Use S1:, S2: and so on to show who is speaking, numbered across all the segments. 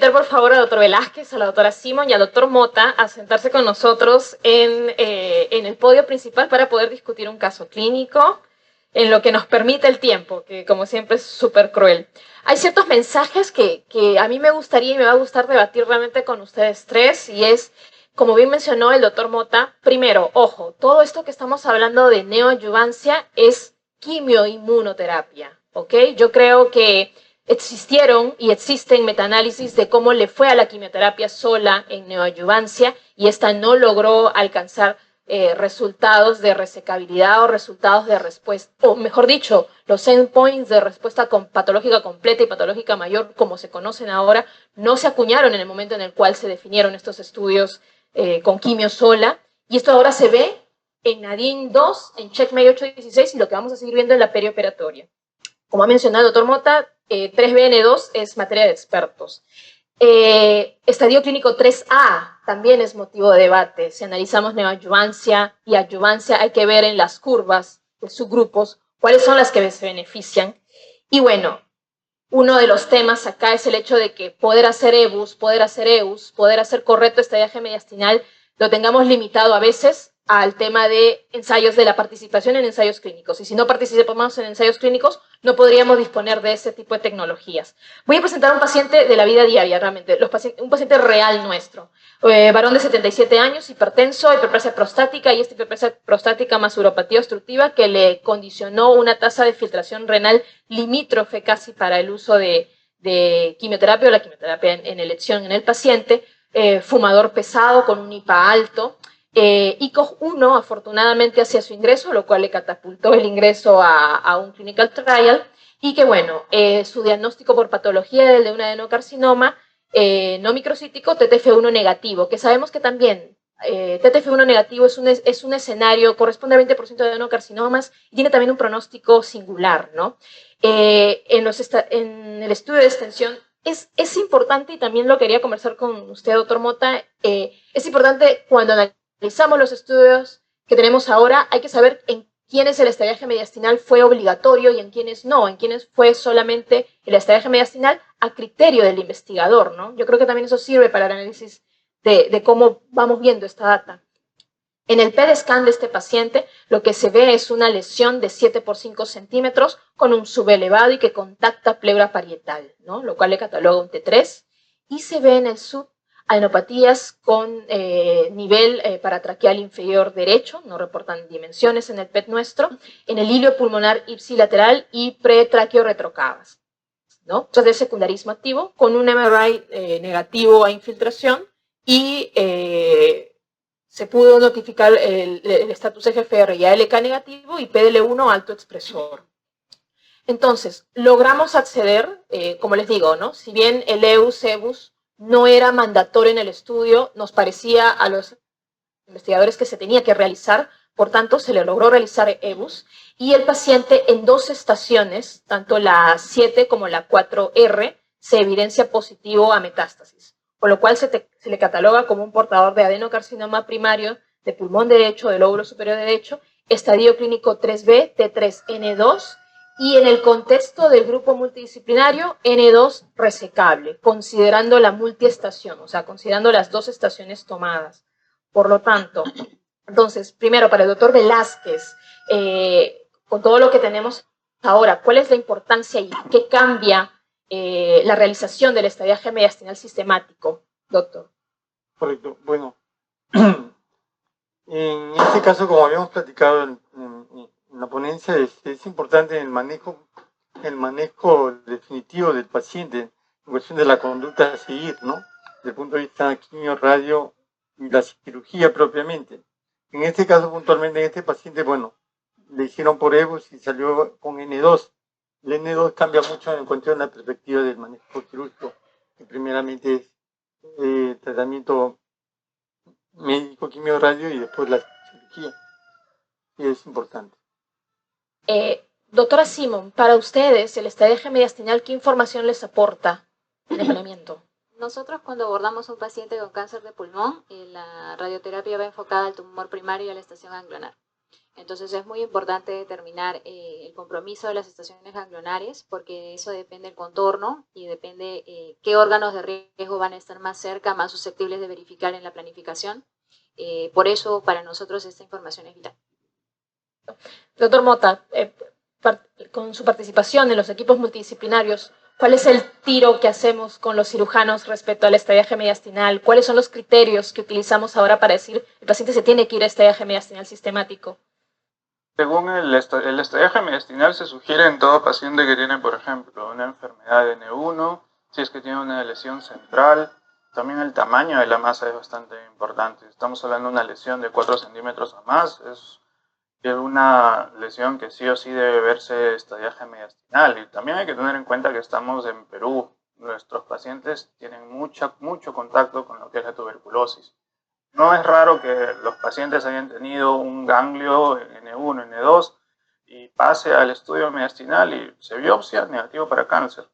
S1: invitar por favor al doctor Velázquez, a la doctora Simon y al doctor Mota a sentarse con nosotros en el podio principal para poder discutir un caso clínico en lo que nos permite el tiempo, que como siempre es súper cruel. Hay ciertos mensajes que a mí me gustaría y me va a gustar debatir realmente con ustedes tres, y es, como bien mencionó el doctor Mota, primero, ojo, todo esto que estamos hablando de neoadyuvancia es quimioinmunoterapia, ¿ok? Yo creo que existieron y existen metaanálisis de cómo le fue a la quimioterapia sola en neoadyuvancia y esta no logró alcanzar resultados de resecabilidad o resultados de respuesta, o mejor dicho, los endpoints de respuesta patológica completa y patológica mayor, como se conocen ahora, no se acuñaron en el momento en el cual se definieron estos estudios con quimio sola, y esto ahora se ve en NADIN-2, en CheckMate 816, y lo que vamos a seguir viendo en la perioperatoria. Como ha mencionado el doctor Mota, 3BN2 es materia de expertos. Estadio clínico 3A también es motivo de debate. Si analizamos neoadyuvancia y adyuvancia, hay que ver en las curvas de subgrupos cuáles son las que se benefician. Y bueno, uno de los temas acá es el hecho de que poder hacer EBUS, poder hacer EUS, poder hacer correcto estadiaje mediastinal, lo tengamos limitado a veces al tema de ensayos, de la participación en ensayos clínicos. Y si no participamos en ensayos clínicos, no podríamos disponer de ese tipo de tecnologías. Voy a presentar a un paciente de la vida diaria, realmente, un paciente real nuestro. Varón de 77 años, hipertenso, hiperplasia prostática, y esta hiperplasia prostática más uropatía obstructiva que le condicionó una tasa de filtración renal limítrofe casi para el uso de quimioterapia o la quimioterapia en elección en el paciente, fumador pesado con un IPA alto, ICOG 1 afortunadamente hacía su ingreso, lo cual le catapultó el ingreso a un clinical trial, y que bueno, su diagnóstico por patología del de un adenocarcinoma no microcítico, TTF1 negativo, que sabemos que también TTF1 negativo es un escenario, corresponde al 20% de adenocarcinomas y tiene también un pronóstico singular, ¿no? En el estudio de extensión es importante, y también lo quería conversar con usted, doctor Mota, es importante cuando analizamos los estudios que tenemos ahora, hay que saber en quiénes el estadiaje mediastinal fue obligatorio y en quiénes no, en quiénes fue solamente el estadiaje mediastinal a criterio del investigador, ¿no? Yo creo que también eso sirve para el análisis de cómo vamos viendo esta data. En el PET scan de este paciente, lo que se ve es una lesión de 7 por 5 centímetros con un subelevado y que contacta pleura parietal, ¿no? Lo cual le cataloga un T3, y se ve en el sub adenopatías con nivel paratraqueal inferior derecho, no reportan dimensiones en el PET nuestro, en el hilio pulmonar ipsilateral y pretraqueoretrocavas, ¿no? Entonces, de secundarismo activo, con un MRI negativo a infiltración, y se pudo notificar el estatus FFR y ALK negativo y PDL1 alto expresor. Entonces, logramos acceder, como les digo, ¿no? Si bien el EUS-EBUS no era mandatorio en el estudio, nos parecía a los investigadores que se tenía que realizar, por tanto, se le logró realizar EBUS, y el paciente en 2 estaciones, tanto la 7 como la 4R, se evidencia positivo a metástasis, por lo cual se le cataloga como un portador de adenocarcinoma primario de pulmón derecho, del lóbulo superior derecho, estadio clínico 3B, T3N2, y en el contexto del grupo multidisciplinario, N2 resecable, considerando la multiestación, o sea, considerando las 2 estaciones tomadas. Por lo tanto, entonces, primero, para el doctor Velázquez, con todo lo que tenemos ahora, ¿cuál es la importancia y qué cambia la realización del estadiaje mediastinal sistemático, doctor?
S2: Correcto. Bueno, en este caso, como habíamos platicado en la ponencia, es importante el manejo definitivo del paciente en cuestión de la conducta a seguir, ¿no? Desde el punto de vista quimio, radio y la cirugía propiamente. En este caso, puntualmente, en este paciente, bueno, le hicieron por EBUS y salió con N2. El N2 cambia mucho en cuestión de la perspectiva del manejo quirúrgico, que primeramente es tratamiento médico, quimio, radio y después la cirugía. Y es importante.
S1: Doctora Simon, para ustedes, el estadiaje mediastinal, ¿qué información les aporta en el planeamiento?
S3: Nosotros cuando abordamos a un paciente con cáncer de pulmón, la radioterapia va enfocada al tumor primario y a la estación ganglionar. Entonces es muy importante determinar el compromiso de las estaciones ganglionares, porque eso depende del contorno y depende qué órganos de riesgo van a estar más cerca, más susceptibles de verificar en la planificación. Por eso para nosotros esta información es vital.
S1: Doctor Mota, con su participación en los equipos multidisciplinarios, ¿cuál es el tiro que hacemos con los cirujanos respecto al estallaje mediastinal? ¿Cuáles son los criterios que utilizamos ahora para decir el paciente se tiene que ir a estallaje mediastinal sistemático?
S4: Según el estallaje mediastinal se sugiere en todo paciente que tiene, por ejemplo, una enfermedad de N1, si es que tiene una lesión central. También el tamaño de la masa es bastante importante. Estamos hablando de una lesión de 4 centímetros o más. Es una lesión que sí o sí debe verse estallaje mediastinal. Y también hay que tener en cuenta que estamos en Perú. Nuestros pacientes tienen mucho contacto con lo que es la tuberculosis. No es raro que los pacientes hayan tenido un ganglio N1, N2 y pase al estudio mediastinal y se biopsia negativo para cáncer.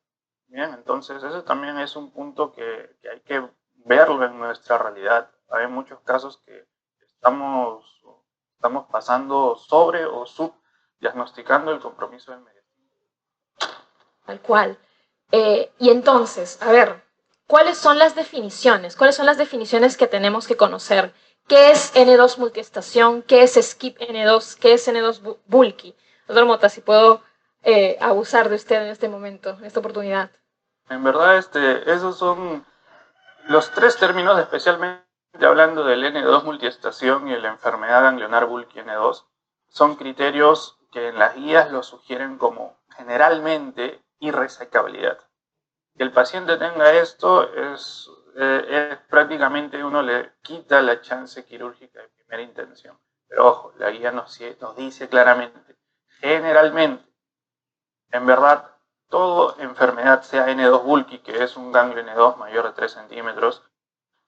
S4: Bien, entonces ese también es un punto que hay que verlo en nuestra realidad. Hay muchos casos que estamos pasando sobre o subdiagnosticando el compromiso del mediastinal.
S1: Tal cual. Y entonces, a ver, ¿cuáles son las definiciones? ¿Cuáles son las definiciones que tenemos que conocer? ¿Qué es N2 multiestación? ¿Qué es skip N2? ¿Qué es N2 bulky? Doctor Mota, si puedo abusar de usted en este momento, en esta oportunidad.
S4: En verdad, esos son los tres términos, especialmente hablando del N2 multiestación y la enfermedad ganglionar bulky N2, son criterios que en las guías lo sugieren como generalmente irresecabilidad. Que el paciente tenga esto es prácticamente uno le quita la chance quirúrgica de primera intención. Pero ojo, la guía nos dice claramente, generalmente, en verdad, toda enfermedad, sea N2 bulky, que es un ganglio N2 mayor de 3 centímetros,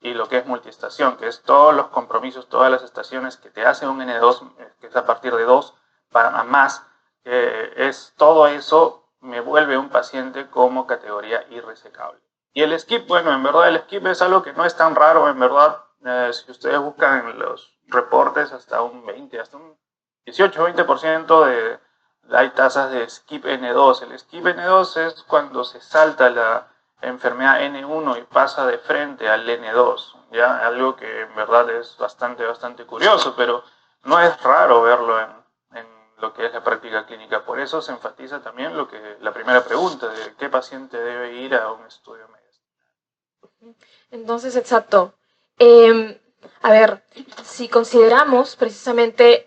S4: y lo que es multiestación, que es todos los compromisos, todas las estaciones que te hace un N2, que es a partir de 2 para más, es todo eso me vuelve un paciente como categoría irresecable. Y el skip, bueno, en verdad el skip es algo que no es tan raro, en verdad, si ustedes buscan en los reportes hasta un 20, hasta un 18-20% hay tasas de skip N2. El skip N2 es cuando se salta la enfermedad N1 y pasa de frente al N2, ¿ya? Algo que en verdad es bastante curioso, pero no es raro verlo en lo que es la práctica clínica. Por eso se enfatiza también la primera pregunta de qué paciente debe ir a un estudio mediastinal.
S1: Entonces, exacto. A ver, si consideramos precisamente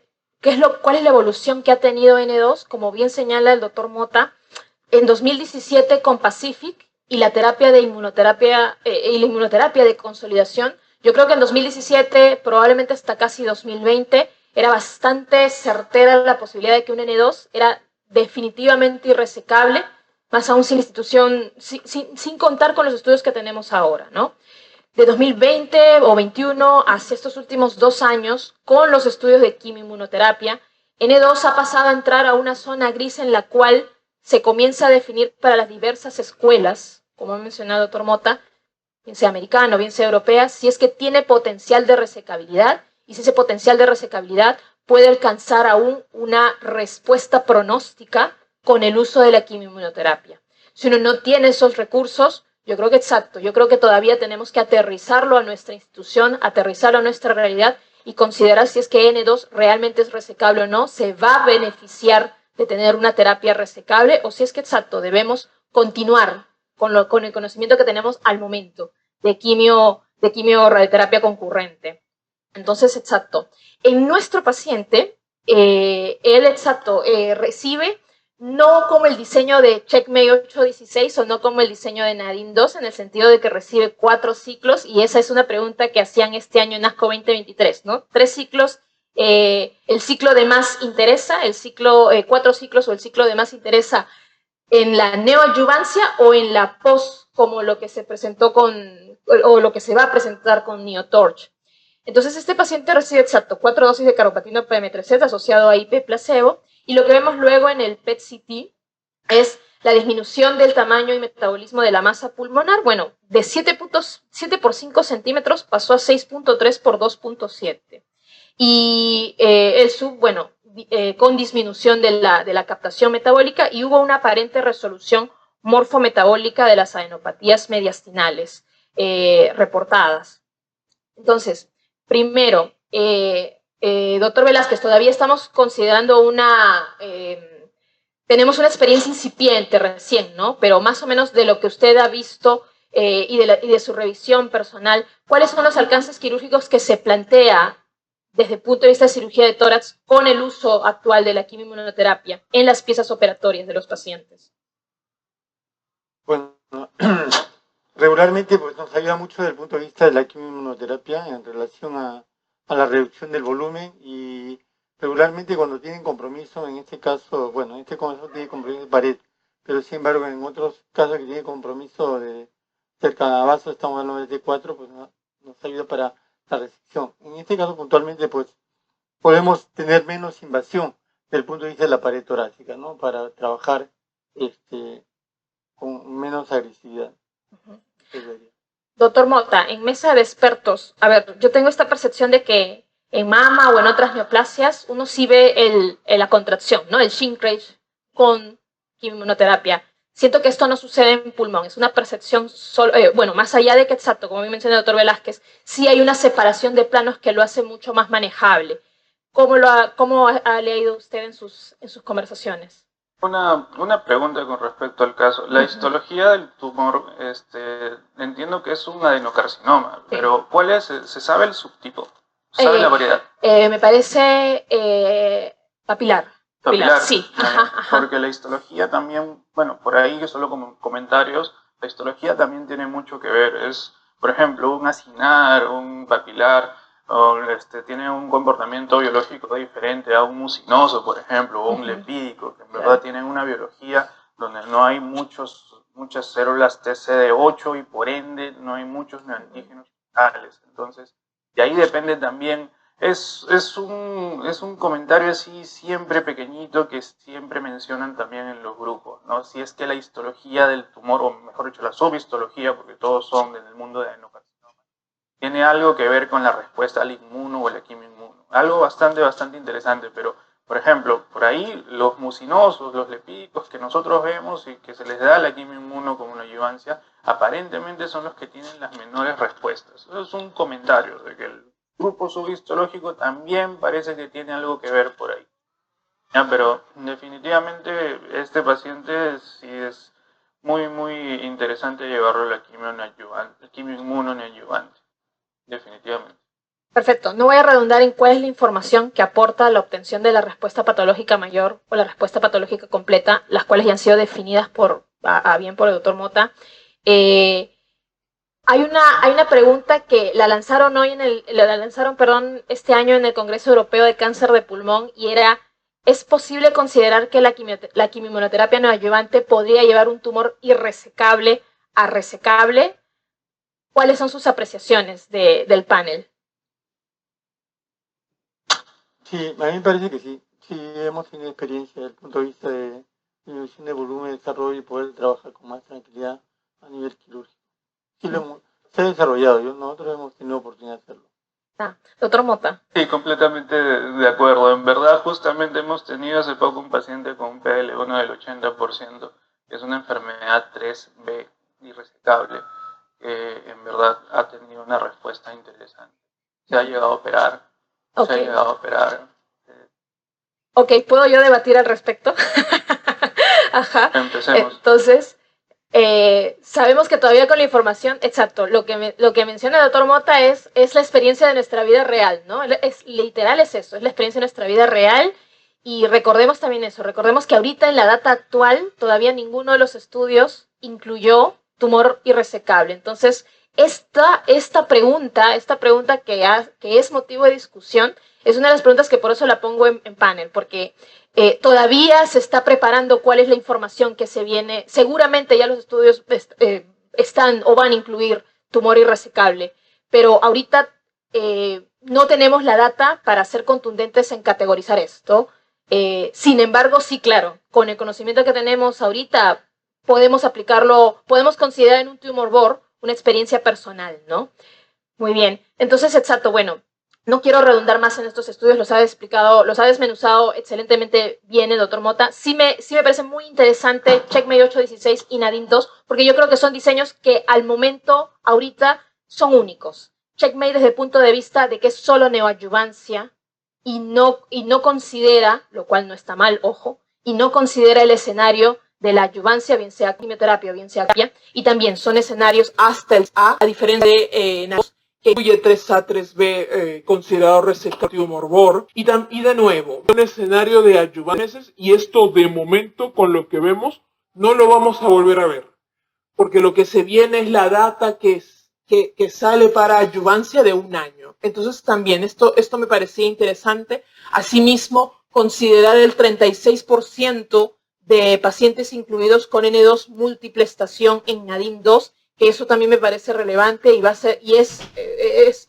S1: cuál es la evolución que ha tenido N2, como bien señala el doctor Mota, en 2017 con Pacific y la terapia de inmunoterapia y la inmunoterapia de consolidación, yo creo que en 2017, probablemente hasta casi 2020, era bastante certera la posibilidad de que un N2 era definitivamente irresecable, más aún sin sin contar con los estudios que tenemos ahora, ¿no? De 2020 o 21 hacia estos últimos 2 años, con los estudios de quimioinmunoterapia, N2 ha pasado a entrar a una zona gris en la cual se comienza a definir para las diversas escuelas, como ha mencionado el doctor Mota, bien sea americana o bien sea europea, si es que tiene potencial de resecabilidad, y si ese potencial de resecabilidad puede alcanzar aún una respuesta pronóstica con el uso de la quimioinmunoterapia. Si uno no tiene esos recursos, yo creo que todavía tenemos que aterrizarlo a nuestra institución, aterrizarlo a nuestra realidad y considerar si es que N2 realmente es resecable o no, se va a beneficiar de tener una terapia resecable o si es que debemos continuar con el conocimiento que tenemos al momento de radioterapia concurrente. Entonces, en nuestro paciente, él, recibe no como el diseño de CheckMate 816 o no como el diseño de Nadine 2, en el sentido de que recibe 4 ciclos, y esa es una pregunta que hacían este año en ASCO 2023, ¿no? 3 ciclos, el ciclo de más interesa, 4 ciclos o el ciclo de más interesa en la neoadyuvancia o en la post, como lo que se presentó o lo que se va a presentar con NeoTorch. Entonces, este paciente recibe 4 dosis de carboplatina PM3Z asociado a IP placebo, y lo que vemos luego en el PET-CT es la disminución del tamaño y metabolismo de la masa pulmonar. Bueno, de 7 por 5 centímetros pasó a 6.3 por 2.7. y bueno, con disminución de la captación metabólica, y hubo una aparente resolución morfometabólica de las adenopatías mediastinales reportadas. Entonces, primero, doctor Velázquez, todavía estamos considerando tenemos una experiencia incipiente recién, ¿no? Pero más o menos de lo que usted ha visto y de su revisión personal, ¿cuáles son los alcances quirúrgicos que se plantea desde el punto de vista de cirugía de tórax con el uso actual de la quimioinmunoterapia en las piezas operatorias de los pacientes?
S2: Bueno, regularmente pues, nos ayuda mucho desde el punto de vista de la quimioinmunoterapia en relación a la reducción del volumen, y regularmente cuando tienen compromiso, en este caso, bueno, en este caso tiene compromiso de pared, pero sin embargo en otros casos que tiene compromiso de cerca a vaso, estamos hablando de T4, pues nos ayuda para la resección. En este caso puntualmente pues podemos tener menos invasión desde el punto de vista de la pared torácica, ¿no? Para trabajar con menos agresividad.
S1: Doctor Mota, en mesa de expertos, a ver, yo tengo esta percepción de que en mama o en otras neoplasias uno sí ve la contracción, ¿no? El shrinkage con quimioterapia. Siento que esto no sucede en pulmón, es una percepción, bueno, más allá de que, exacto, como me mencionó el doctor Velázquez, sí hay una separación de planos que lo hace mucho más manejable. ¿Cómo ha leído usted en sus conversaciones?
S4: Una pregunta con respecto al caso. La histología del tumor, entiendo que es un adenocarcinoma, sí. Pero ¿cuál es? ¿Se sabe el subtipo? ¿Se sabe la variedad?
S1: Me parece papilar.
S4: Papilar,
S1: sí.
S4: Porque la histología también, bueno, por ahí que solo como comentarios, la histología también tiene mucho que ver. Es, por ejemplo, un acinar, un papilar, o tiene un comportamiento biológico diferente a un mucinoso, por ejemplo, o un lepídico, que en verdad tienen una biología donde no hay muchas células TCD8 y por ende no hay muchos neoantígenos vitales. Entonces, de ahí depende también. Es un comentario así siempre pequeñito que siempre mencionan también en los grupos, ¿no? Si es que la histología del tumor, o mejor dicho, la subhistología, porque todos son en el mundo de adenocarcinoma, tiene algo que ver con la respuesta al inmuno o a la quimioinmuno. Algo bastante interesante, pero, por ejemplo, por ahí los mucinosos, los lepídicos que nosotros vemos y que se les da la quimioinmuno como una adjuvancia, aparentemente son los que tienen las menores respuestas. Eso es un comentario de que el grupo subhistológico también parece que tiene algo que ver por ahí. Ya, pero definitivamente este paciente sí es muy interesante llevarlo a la quimioinmuno neoadyuvante. Definitivamente.
S1: Perfecto. No voy a redundar en cuál es la información que aporta la obtención de la respuesta patológica mayor o la respuesta patológica completa, las cuales ya han sido definidas bien por el doctor Mota. Hay una pregunta que la lanzaron este año en el Congreso Europeo de Cáncer de Pulmón, y era: ¿es posible considerar que la quimioterapia neoadyuvante podría llevar un tumor irresecable a resecable? ¿Cuáles son sus apreciaciones del panel?
S2: Sí, a mí me parece que sí. Sí, hemos tenido experiencia desde el punto de vista de disminución de volumen, de desarrollo y poder trabajar con más tranquilidad a nivel quirúrgico. Sí, se ha desarrollado, nosotros hemos tenido oportunidad de hacerlo.
S1: Doctor Mota.
S4: Sí, completamente de acuerdo. En verdad, justamente hemos tenido hace poco un paciente con un PL1 del 80%, que es una enfermedad 3B irresecable, que en verdad ha tenido una respuesta interesante. Se ha llegado a operar.
S1: Okay.
S4: Se ha llegado a operar.
S1: Ok, ¿puedo yo debatir al respecto? Ajá.
S4: Empecemos.
S1: Entonces, sabemos que todavía con la información, exacto, lo que menciona el doctor Mota es la experiencia de nuestra vida real, ¿no? Literal es eso, es la experiencia de nuestra vida real, y recordemos también eso, recordemos que ahorita en la data actual todavía ninguno de los estudios incluyó tumor irresecable. Entonces, esta pregunta que es motivo de discusión, es una de las preguntas que por eso la pongo en panel, porque todavía se está preparando cuál es la información que se viene. Seguramente ya los estudios están o van a incluir tumor irresecable, pero ahorita no tenemos la data para ser contundentes en categorizar esto. Sin embargo, sí, claro, con el conocimiento que tenemos ahorita, podemos aplicarlo, podemos considerar en un tumor board una experiencia personal, ¿no? Muy bien. Entonces, exacto, bueno, No quiero redundar más en estos estudios, los ha explicado, los ha desmenuzado excelentemente bien el doctor Mota. Sí me parece muy interesante Checkmate 816 y Nadine 2, porque yo creo que son diseños que al momento, ahorita, son únicos. Checkmate desde el punto de vista de que es solo neoadyuvancia y no considera, lo cual no está mal, ojo, y no considera el escenario de la adyuvancia, bien sea quimioterapia o bien sea terapia, y también son escenarios hasta el a diferencia de
S5: que incluye 3A, 3B considerado receptor morbor y de nuevo, un escenario de adyuvantes y esto de momento con lo que vemos no lo vamos a volver a ver, porque lo que se viene es la data que sale para adyuvancia de 1 año. Entonces también esto me parecía interesante. Asimismo, considerar el 36% de pacientes incluidos con N2 múltiple estación en Nadine 2, que eso también me parece relevante y es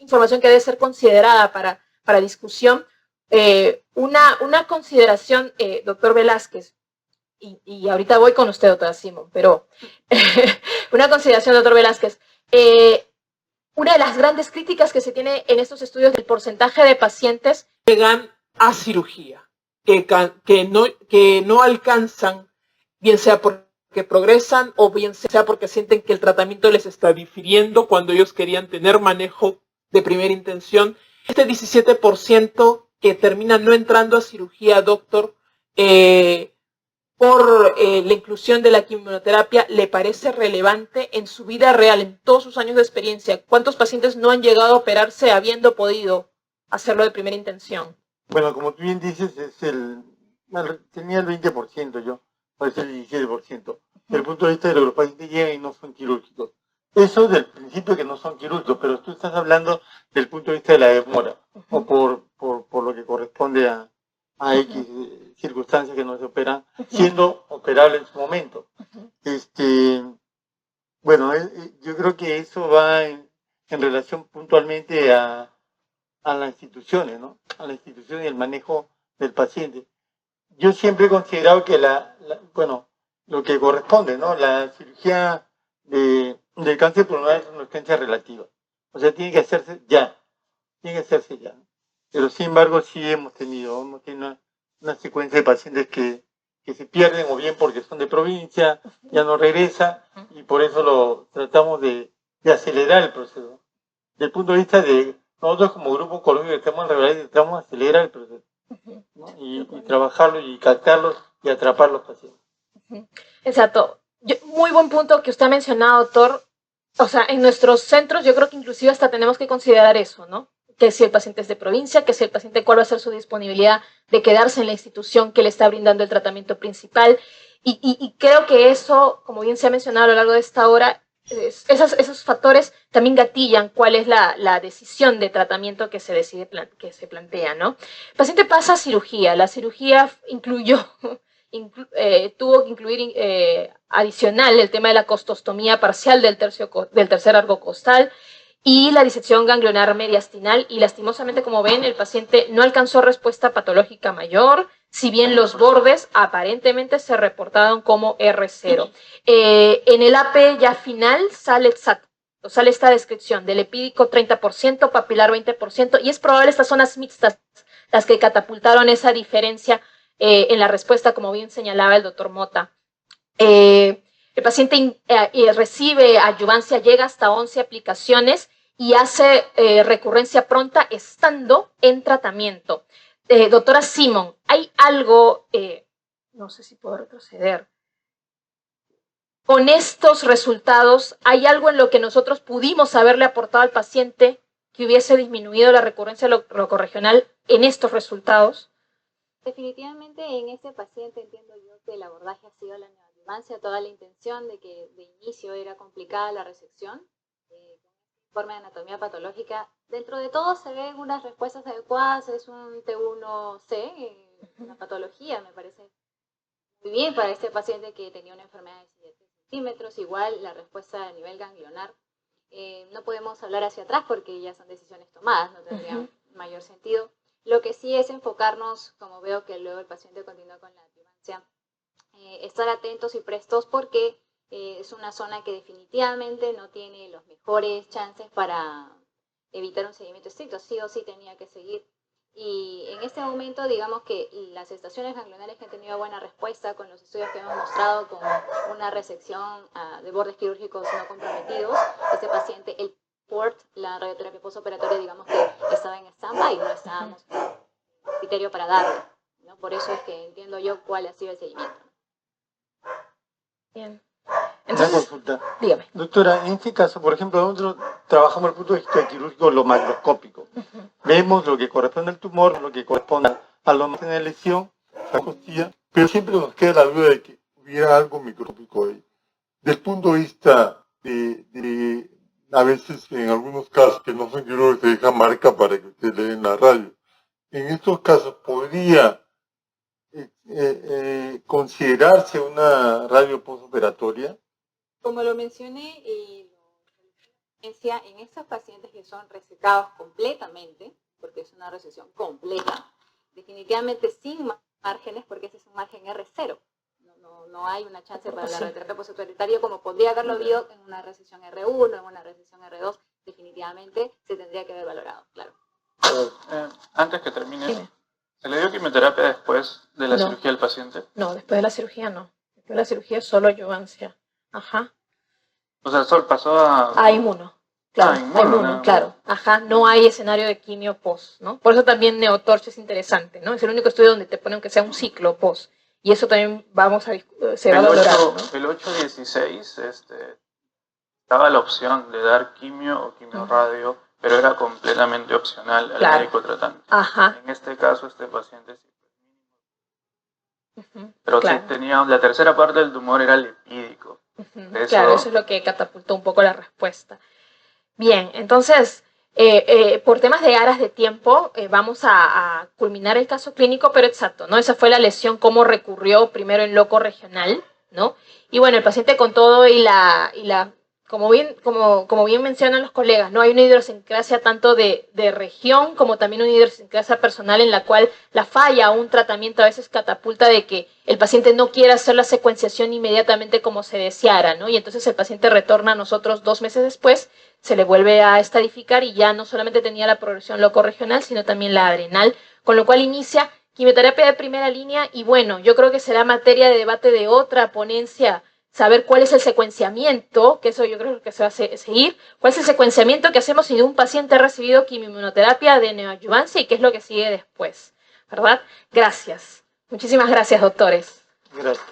S5: información que debe ser considerada para discusión. Una consideración, doctor Velázquez, y ahorita voy con usted, doctora Simón, pero una consideración, doctor Velázquez. Una de las grandes críticas que se tiene en estos estudios del porcentaje de pacientes que llegan a cirugía, que no alcanzan, bien sea porque progresan o bien sea porque sienten que el tratamiento les está difiriendo cuando ellos querían tener manejo de primera intención. Este 17% que termina no entrando a cirugía, doctor, por la inclusión de la quimioterapia, ¿le parece relevante en su vida real, en todos sus años de experiencia? ¿Cuántos pacientes no han llegado a operarse habiendo podido hacerlo de primera intención?
S2: Bueno, como tú bien dices, tenía el 20% yo, parece el 17%. Desde el punto de vista de los pacientes llegan y no son quirúrgicos. Eso del principio que no son quirúrgicos, pero tú estás hablando del punto de vista de la demora, o por lo que corresponde a X circunstancias que no se operan, siendo operable en su momento. Bueno, yo creo que eso va en relación puntualmente a las instituciones, ¿no? A la institución y el manejo del paciente. Yo siempre he considerado que bueno, lo que corresponde, ¿no? La cirugía del cáncer pulmonar es una urgencia relativa. O sea, tiene que hacerse ya. Pero sin embargo, sí hemos tenido una secuencia de pacientes que se pierden o bien porque son de provincia, ya no regresan y por eso lo tratamos de acelerar el proceso. Desde el punto de vista de nosotros como grupo oncológico que estamos en realidad tratamos de acelerar el proceso, ¿no? y trabajarlo y captarlos y atrapar los pacientes.
S1: Exacto. Muy buen punto que usted ha mencionado, doctor. O sea, en nuestros centros yo creo que inclusive hasta tenemos que considerar eso, ¿no? Que si el paciente es de provincia, que si el paciente cuál va a ser su disponibilidad de quedarse en la institución que le está brindando el tratamiento principal. Y creo que eso, como bien se ha mencionado a lo largo de esta hora, esos factores también gatillan cuál es la decisión de tratamiento que se plantea, ¿no? El paciente pasa a cirugía. La cirugía tuvo que incluir adicional el tema de la costostomía parcial del tercer arco costal y la disección ganglionar mediastinal, y lastimosamente, como ven, el paciente no alcanzó respuesta patológica mayor, si bien los bordes aparentemente se reportaron como R0. En el AP ya final sale esta descripción del epídico 30%, papilar 20%, y es probable estas zonas mixtas las que catapultaron esa diferencia en la respuesta, como bien señalaba el doctor Mota. El paciente recibe adyuvancia, llega hasta 11 aplicaciones y hace recurrencia pronta estando en tratamiento. Doctora Simón, ¿hay algo, no sé si puedo retroceder, con estos resultados, hay algo en lo que nosotros pudimos haberle aportado al paciente que hubiese disminuido la recurrencia locorregional en estos resultados?
S3: Definitivamente en este paciente entiendo yo que el abordaje ha sido la neoadyuvancia, toda la intención de que de inicio era complicada la resección. Informe de anatomía patológica, dentro de todo se ven unas respuestas adecuadas, es un T1C, una patología, me parece muy bien para este paciente que tenía una enfermedad de 7 centímetros, igual la respuesta a nivel ganglionar. No podemos hablar hacia atrás porque ya son decisiones tomadas, no tendría mayor sentido. Lo que sí es enfocarnos, como veo que luego el paciente continúa con la adyuvancia, estar atentos y prestos porque es una zona que definitivamente no tiene los mejores chances para evitar un seguimiento estricto, sí o sí tenía que seguir. Y en este momento, digamos que las estaciones ganglionares que han tenido buena respuesta con los estudios que hemos mostrado, con una resección de bordes quirúrgicos no comprometidos, este paciente, el PORT, la radioterapia postoperatoria, digamos que estaba en stand-by y no estábamos en criterio para darle, ¿no? Por eso es que entiendo yo cuál ha sido el seguimiento.
S1: Bien.
S2: Una
S1: Entonces,
S2: consulta.
S1: dígame.
S2: Doctora, en este caso, por ejemplo, nosotros trabajamos el punto de vista quirúrgico, lo macroscópico. Vemos lo que corresponde al tumor, lo que corresponde a lo más en la lesión, la costilla, pero siempre nos queda la duda de que hubiera algo microscópico ahí. Del punto de vista de a veces, en algunos casos que no son quirúrgicos, se deja marca para que usted le den la radio. En estos casos, ¿podría considerarse una radio postoperatoria?
S3: Como lo mencioné, en estos pacientes que son resecados completamente, porque es una resección completa, definitivamente sin márgenes, porque ese es un margen R0. No hay una chance para la radioterapia postoperatoria como podría haberlo habido en una resección R1, en una resección R2, definitivamente se tendría que haber valorado, claro.
S4: Antes que termine,
S1: Dime.
S4: ¿se le dio quimioterapia después de la
S1: No.
S4: cirugía del paciente?
S1: No, después de la cirugía no. Después de la cirugía solo adjuvancia. Ajá.
S4: O sea, solo pasó a...
S1: A inmuno. Claro,
S4: inmuno,
S1: a inmuno,
S4: nada más.
S1: claro. Ajá, no hay escenario de quimio post, ¿no? Por eso también Neotorch es interesante, ¿no? Es el único estudio donde te ponen que sea un ciclo post. Y eso también se va a valorar, ¿no?
S4: El 816 estaba la opción de dar quimio o quimiorradio, pero era completamente opcional al
S1: Claro.
S4: médico tratante.
S1: Ajá.
S4: En este caso, este paciente sí.
S1: Ujú,
S4: Pero
S1: claro.
S4: sí tenía, la tercera parte del tumor era lipídico. Eso-
S1: Claro, eso es lo que catapultó un poco la respuesta. Bien, entonces, por temas de aras de tiempo, vamos a culminar el caso clínico, pero exacto, ¿no? Esa fue la lesión, cómo recurrió primero en loco regional, ¿no? Y bueno, el paciente con todo y la como bien mencionan los colegas, ¿no? Hay una idiosincrasia tanto de región como también una idiosincrasia personal en la cual la falla o un tratamiento a veces catapulta de que el paciente no quiera hacer la secuenciación inmediatamente como se deseara, ¿no? Y entonces el paciente retorna a nosotros 2 meses después, se le vuelve a estadificar y ya no solamente tenía la progresión locorregional, sino también la adrenal, con lo cual inicia quimioterapia de primera línea y bueno, yo creo que será materia de debate de otra ponencia saber cuál es el secuenciamiento, que eso yo creo que se va a seguir, cuál es el secuenciamiento que hacemos si un paciente ha recibido quimioinmunoterapia de neoadjuvancia y qué es lo que sigue después, ¿verdad? Gracias. Muchísimas gracias, doctores.
S2: Gracias.